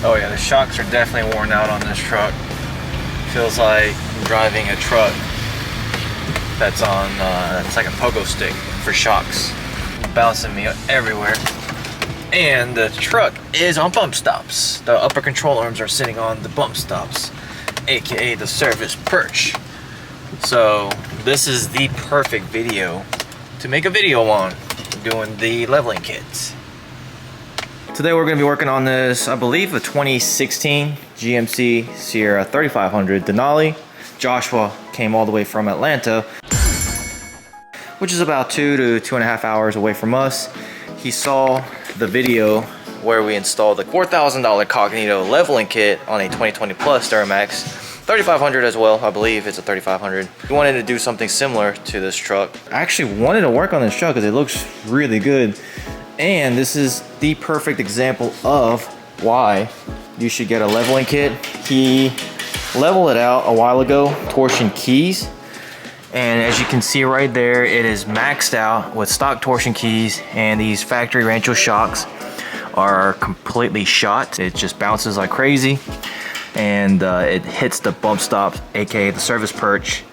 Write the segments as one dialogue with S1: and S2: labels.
S1: Oh yeah, the shocks are definitely worn out on this truck. Feels like I'm driving a truck that's on, it's like a pogo stick for shocks. Bouncing me everywhere. And the truck is on bump stops. The upper control arms are sitting on the bump stops, aka the service perch. So this is the perfect video to make a video on doing the leveling kits. Today we're going to be working on this, I believe, a 2016 GMC Sierra 3500 Denali. Joshua came all the way from Atlanta, which is about 2 to 2.5 hours away from us. He saw the video where we installed the $4,000 Cognito leveling kit on a 2020 Plus Duramax 3500 as well. I believe it's a 3500. We wanted to do something similar to this truck. I actually wanted to work on this truck because it looks really good, and this is the perfect example of why you should get a leveling kit. He leveled it out a while ago, torsion keys. And as you can see right there, it is maxed out with stock torsion keys, and these factory Rancho shocks are completely shot. It just bounces like crazy, and it hits the bump stops, aka the service perch,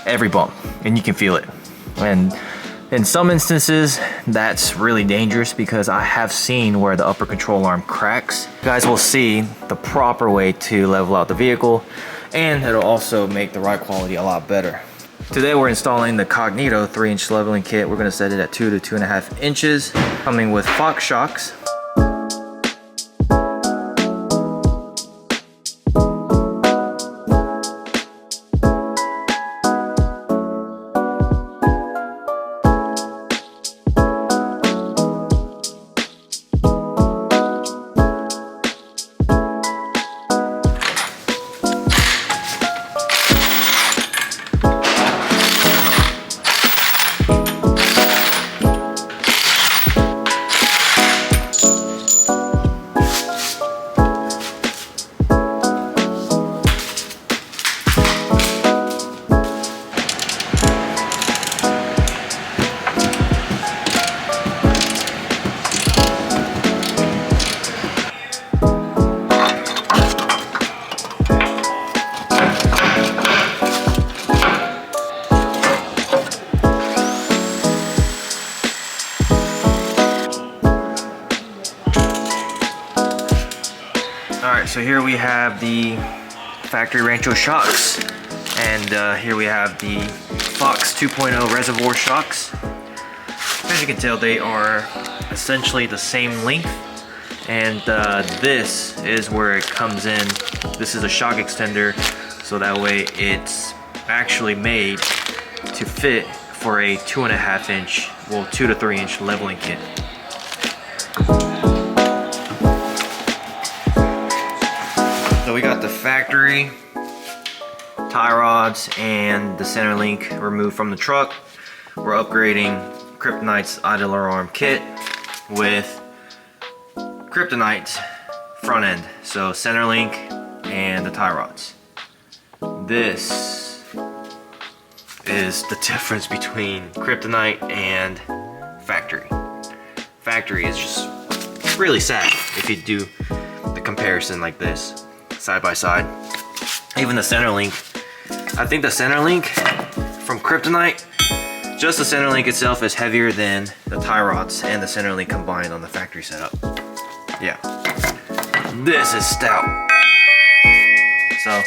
S1: every bump, and you can feel it. And in some instances, that's really dangerous because I have seen where the upper control arm cracks. You guys will see the proper way to level out the vehicle, and it'll also make the ride quality a lot better. Today we're installing the Cognito 3-inch leveling kit. We're going to set it at 2 to 2.5 inches, coming with Fox shocks. Alright, so here we have the factory Rancho shocks, and here we have the Fox 2.0 reservoir shocks. As you can tell, they are essentially the same length, and this is where it comes in. This is a shock extender, so that way it's actually made to fit for a 2.5 inch, well, 2 to 3 inch leveling kit. So we got the factory tie rods and the center link removed from the truck. We're upgrading Kryptonite's idler arm kit with Kryptonite's front end. So center link and the tie rods. This is the difference between Kryptonite and factory. Factory is just really sad if you do the comparison like this, side by side. Even the center link, I think the center link from Kryptonite, just the center link itself is heavier than the tie rods and the center link combined on the factory setup. Yeah, this is stout. So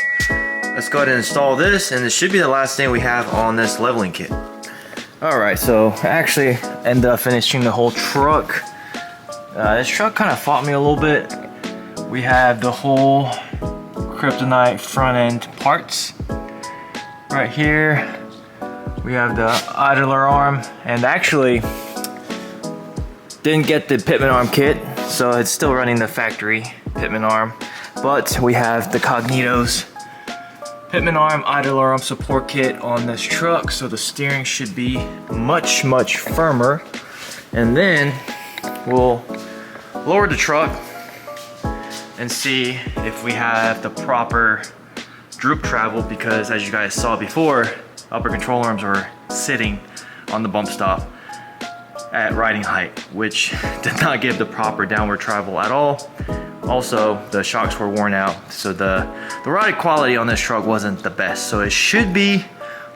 S1: let's go ahead and install this, and this should be the last thing we have on this leveling kit. Alright, so I actually ended up finishing the whole truck. This truck kind of fought me a little bit. We have the whole Kryptonite front end parts right here. We have the idler arm, and actually didn't get the pitman arm kit, so it's still running the factory pitman arm. But we have the Cognito's pitman arm, idler arm support kit on this truck, so the steering should be much firmer. And then we'll lower the truck and see if we have the proper droop travel, because as you guys saw before, upper control arms are sitting on the bump stop at riding height, which did not give the proper downward travel at all. Also, the shocks were worn out, so the ride quality on this truck wasn't the best. So it should be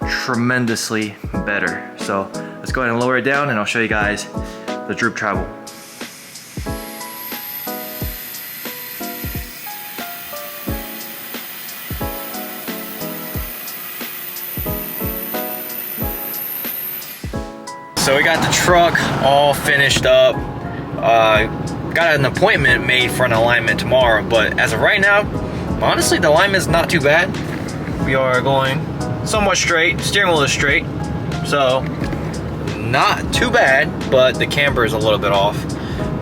S1: tremendously better. So let's go ahead and lower it down and I'll show you guys the droop travel. So we got the truck all finished up. Got an appointment made for an alignment tomorrow, but as of right now, honestly, the alignment's not too bad. We are going somewhat straight, steering wheel is straight, so not too bad, but the camber is a little bit off.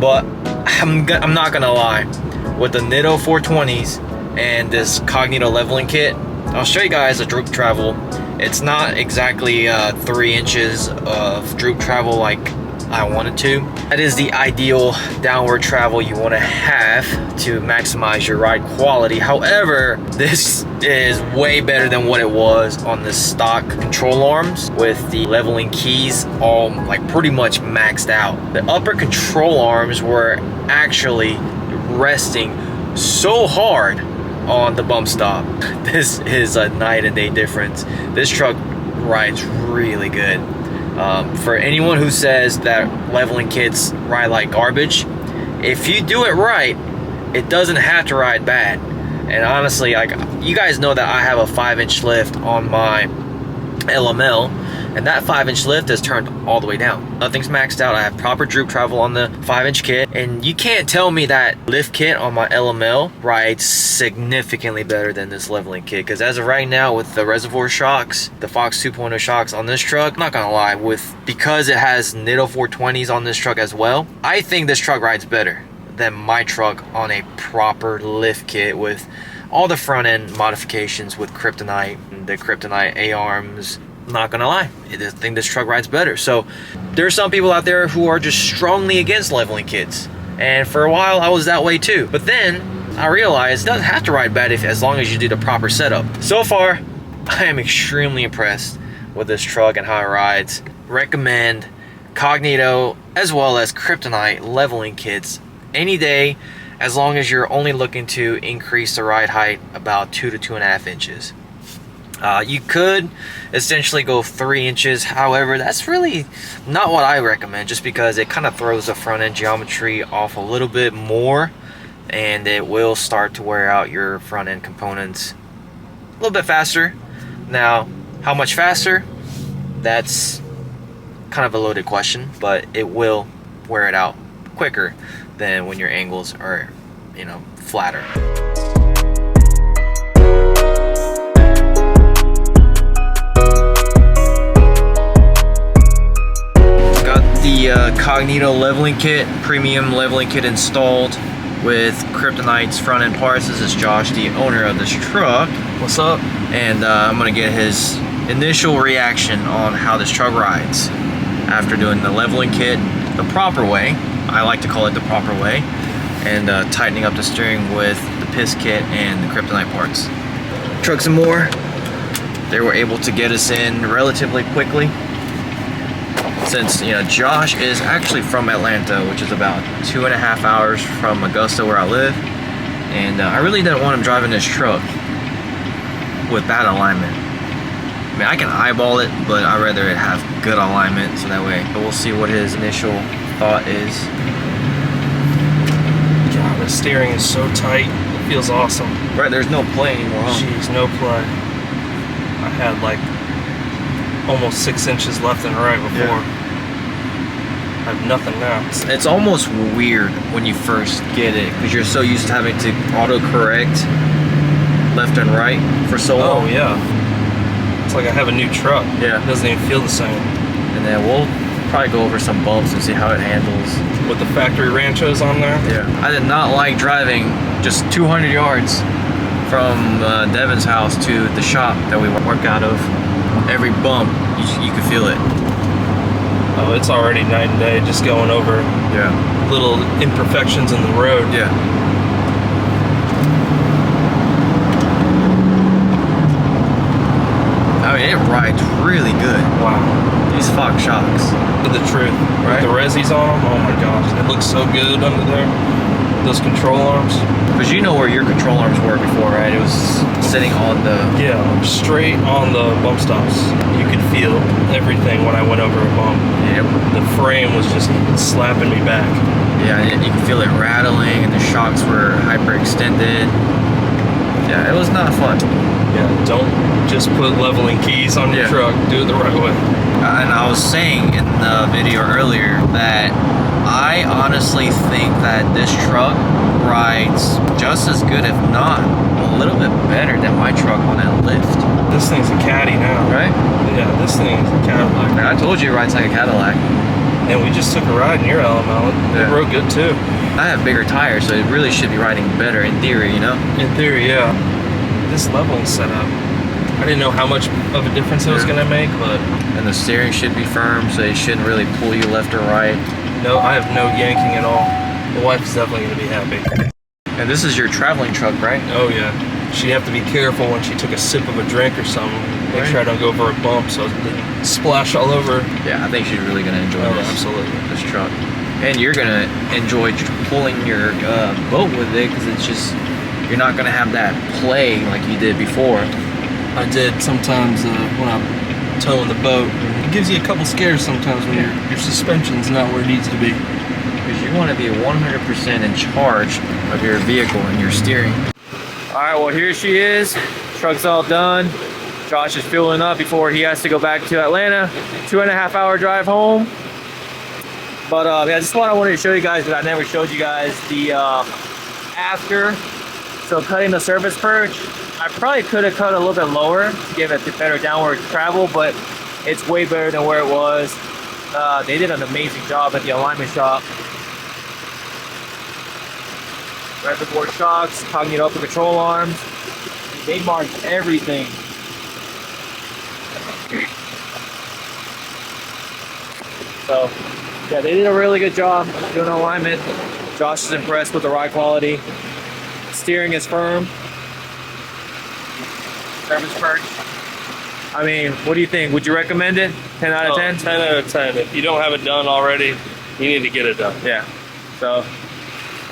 S1: But I'm not gonna lie, with the Nitto 420s and this Cognito leveling kit, I'll show you guys the droop travel. It's not exactly 3 inches of droop travel like I wanted to. That is the ideal downward travel you want to have to maximize your ride quality. However, this is way better than what it was on the stock control arms with the leveling keys all like pretty much maxed out. The upper control arms were actually resting so hard on the bump stop. This is a night and day difference. This truck rides really good. For anyone who says that leveling kits ride like garbage, if you do it right, it doesn't have to ride bad. And honestly, like, you guys know that I have a 5-inch lift on my LML, and that 5-inch lift is turned all the way down. Nothing's maxed out. I have proper droop travel on the 5-inch kit, and you can't tell me that lift kit on my LML rides significantly better than this leveling kit, because as of right now, with the reservoir shocks, the Fox 2.0 shocks on this truck, I'm not gonna lie, because it has Nitto 420s on this truck as well, I think this truck rides better than my truck on a proper lift kit with all the front end modifications with kryptonite, the kryptonite A-arms. Not gonna lie, I think this truck rides better. So there's some people out there who are just strongly against leveling kits, and for a while I was that way too, but then I realized it doesn't have to ride bad as long as you do the proper setup. So far, I am extremely impressed with this truck and how it rides. Recommend Cognito as well as kryptonite leveling kits any day, as long as you're only looking to increase the ride height about 2 to 2.5 inches. You could essentially go 3 inches. However, that's really not what I recommend, just because it kind of throws the front end geometry off a little bit more, and it will start to wear out your front end components a little bit faster. Now, how much faster? That's kind of a loaded question, but it will wear it out quicker than when your angles are, you know, flatter. The Cognito leveling kit, premium leveling kit installed with Kryptonite's front end parts. This is Josh, the owner of this truck. What's up? And I'm gonna get his initial reaction on how this truck rides after doing the leveling kit the proper way. I like to call it the proper way, and tightening up the steering with the piss kit and the Kryptonite parts. Trucks and More, they were able to get us in relatively quickly. Since, you know, Josh is actually from Atlanta, which is about 2.5 hours from Augusta where I live, and I really didn't want him driving this truck with bad alignment. I mean, I can eyeball it, but I'd rather it have good alignment, so that way we'll see what his initial thought is.
S2: God, the steering is so tight, it feels awesome.
S1: Right, there's no play anymore, huh?
S2: Jeez, no play. I had like almost 6 inches left and right before.
S1: Yeah.
S2: I have nothing now.
S1: It's almost weird when you first get it, because you're so used to having to auto-correct left and right for so long.
S2: Oh, yeah. It's like I have a new truck.
S1: Yeah.
S2: It doesn't even feel the same.
S1: And then we'll probably go over some bumps and see how it handles.
S2: With the factory ranchos on there?
S1: Yeah. I did not like driving just 200 yards from Devin's house to the shop that we work out of. Every bump, you can feel it.
S2: Oh, it's already night and day, just going over little imperfections in the road.
S1: Yeah. I mean, it rides really good.
S2: Wow.
S1: These Fox shocks.
S2: The truth, right? With the resis on them, oh my gosh, it looks so good under there. those control arms.
S1: Because you know where your control arms were before, right? It was sitting on the...
S2: Yeah, straight on the bump stops. You could feel everything when I went over a bump.
S1: Yep.
S2: The frame was just slapping me back.
S1: Yeah, you could feel it rattling, and the shocks were hyperextended. Yeah, it was not fun.
S2: Yeah, don't just put leveling keys on your truck. Do it the right way.
S1: And I was saying in the video earlier that I honestly think that this truck rides just as good, if not a little bit better than my truck on that lift.
S2: This thing's a caddy now.
S1: Right?
S2: Yeah, this thing's a Cadillac.
S1: Man, I told you it rides like a Cadillac.
S2: And we just took a ride in your LML. It rode good too.
S1: I have bigger tires, so it really should be riding better in theory, you know?
S2: In theory, yeah. This leveling setup, I didn't know how much of a difference it was going to make, but...
S1: And the steering should be firm, so it shouldn't really pull you left or right.
S2: No, I have no yanking at all. The wife's definitely going to be happy.
S1: And this is your traveling truck, right?
S2: Oh, yeah. She'd have to be careful when she took a sip of a drink or something. Make sure I don't go over a bump so it didn't splash all over.
S1: Yeah, I think she's really going to enjoy this.
S2: Absolutely.
S1: This truck. And you're going to enjoy pulling your boat with it, because it's just... You're not going to have that play like you did before.
S2: I did sometimes when I'm towing the boat. It gives you a couple scares sometimes when your suspension's not where it needs to be.
S1: Because you want to be 100% in charge of your vehicle and your steering. Alright, well here she is. Truck's all done. Josh is fueling up before he has to go back to Atlanta. 2.5 hour drive home. But yeah, this is what I wanted to show you guys, because I never showed you guys the after. So cutting the surface perch, I probably could have cut a little bit lower to give it better downward travel, but it's way better than where it was. They did an amazing job at the alignment shop. Reservoir shocks, cognito control arms. They marked everything. So, yeah, they did a really good job doing alignment. Josh is impressed with the ride quality. Steering is firm. Surface perch. I mean, what do you think? Would you recommend it? 10 out of 10?
S2: 10 out of 10. If you don't have it done already, you need to get it done.
S1: Yeah. So,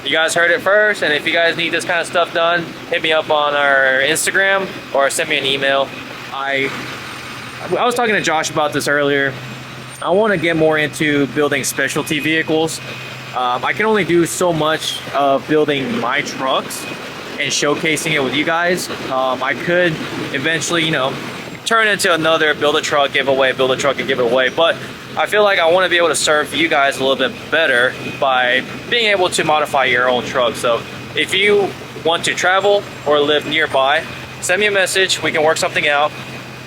S1: you guys heard it first, and if you guys need this kind of stuff done, hit me up on our Instagram or send me an email. I was talking to Josh about this earlier. I want to get more into building specialty vehicles. I can only do so much of building my trucks and showcasing it with you guys. I could eventually, you know, turn into another build a truck giveaway, build a truck and give it away. But I feel like I want to be able to serve you guys a little bit better by being able to modify your own truck. So if you want to travel or live nearby, send me a message. We can work something out.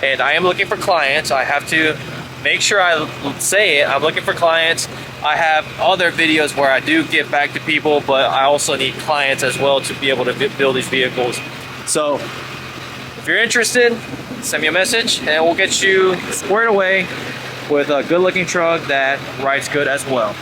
S1: And I am looking for clients. I have to make sure I say it. I'm looking for clients. I have other videos where I do get back to people, but I also need clients as well to be able to build these vehicles. So if you're interested, send me a message and we'll get you squared away with a good looking truck that rides good as well.